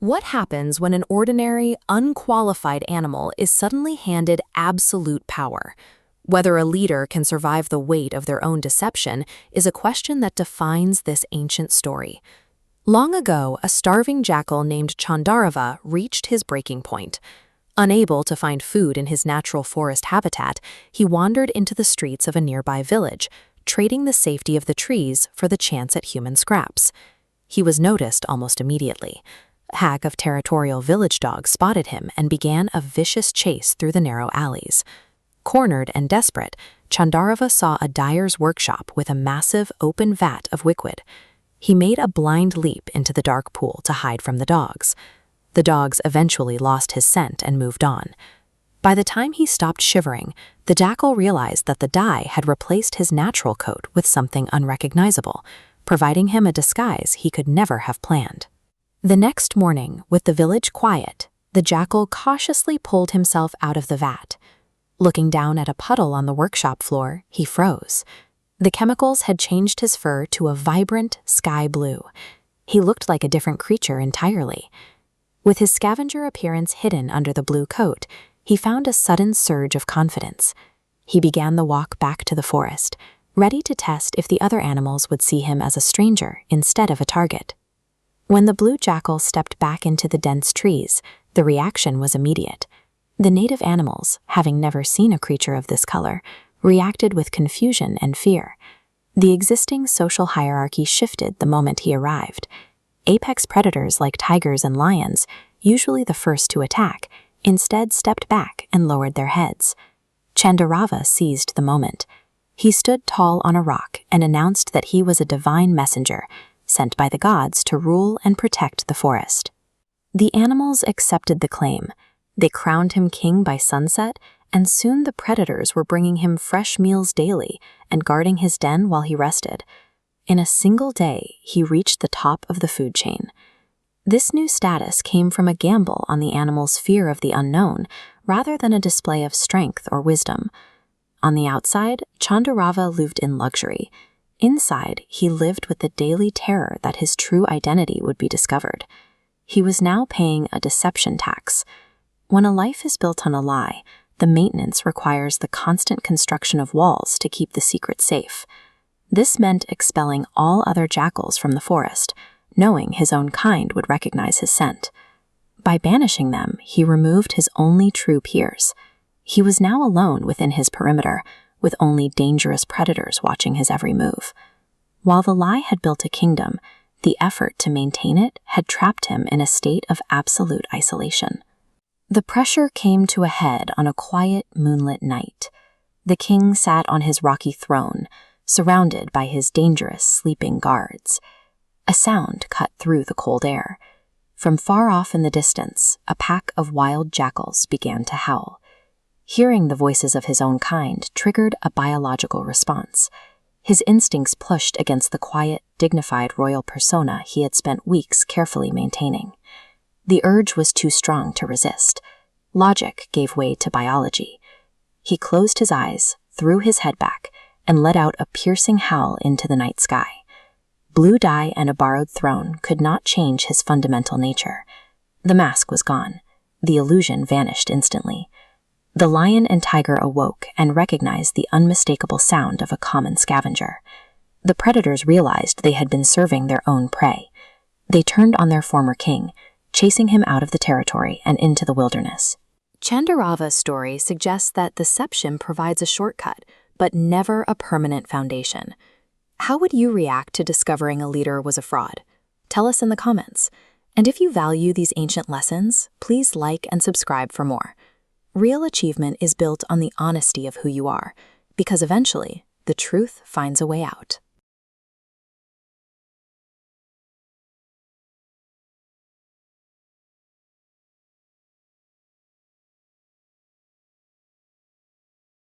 What happens when an ordinary, unqualified animal is suddenly handed absolute power? Whether a leader can survive the weight of their own deception is a question that defines this ancient story. Long ago, a starving jackal named Chandarava reached his breaking point. Unable to find food in his natural forest habitat, he wandered into the streets of a nearby village, trading the safety of the trees for the chance at human scraps. He was noticed almost immediately. A pack of territorial village dogs spotted him and began a vicious chase through the narrow alleys. Cornered and desperate, Chandarava saw a dyer's workshop with a massive open vat of liquid. He made a blind leap into the dark pool to hide from the dogs. The dogs eventually lost his scent and moved on. By the time he stopped shivering, the jackal realized that the dye had replaced his natural coat with something unrecognizable, providing him a disguise he could never have planned. The next morning, with the village quiet, the jackal cautiously pulled himself out of the vat. Looking down at a puddle on the workshop floor, he froze. The chemicals had changed his fur to a vibrant sky blue. He looked like a different creature entirely. With his scavenger appearance hidden under the blue coat, he found a sudden surge of confidence. He began the walk back to the forest, ready to test if the other animals would see him as a stranger instead of a target. When the blue jackal stepped back into the dense trees, the reaction was immediate. The native animals, having never seen a creature of this color, reacted with confusion and fear. The existing social hierarchy shifted the moment he arrived. Apex predators like tigers and lions, usually the first to attack, instead stepped back and lowered their heads. Chandarava seized the moment. He stood tall on a rock and announced that he was a divine messenger, sent by the gods to rule and protect the forest. The animals accepted the claim. They crowned him king by sunset, and soon the predators were bringing him fresh meals daily and guarding his den while he rested. In a single day, he reached the top of the food chain. This new status came from a gamble on the animal's fear of the unknown, rather than a display of strength or wisdom. On the outside, Chandarava lived in luxury. Inside, he lived with the daily terror that his true identity would be discovered. He was now paying a deception tax. When a life is built on a lie, the maintenance requires the constant construction of walls to keep the secret safe. This meant expelling all other jackals from the forest, knowing his own kind would recognize his scent. By banishing them, he removed his only true peers. He was now alone within his perimeter, with only dangerous predators watching his every move. While the lie had built a kingdom, the effort to maintain it had trapped him in a state of absolute isolation. The pressure came to a head on a quiet, moonlit night. The king sat on his rocky throne, surrounded by his dangerous, sleeping guards. A sound cut through the cold air. From far off in the distance, a pack of wild jackals began to howl. Hearing the voices of his own kind triggered a biological response. His instincts pushed against the quiet, dignified royal persona he had spent weeks carefully maintaining. The urge was too strong to resist. Logic gave way to biology. He closed his eyes, threw his head back, and let out a piercing howl into the night sky. Blue dye and a borrowed throne could not change his fundamental nature. The mask was gone. The illusion vanished instantly. The lion and tiger awoke and recognized the unmistakable sound of a common scavenger. The predators realized they had been serving their own prey. They turned on their former king, chasing him out of the territory and into the wilderness. Chandarava's story suggests that deception provides a shortcut, but never a permanent foundation. How would you react to discovering a leader was a fraud? Tell us in the comments. And if you value these ancient lessons, please like and subscribe for more. Real achievement is built on the honesty of who you are, because eventually, the truth finds a way out.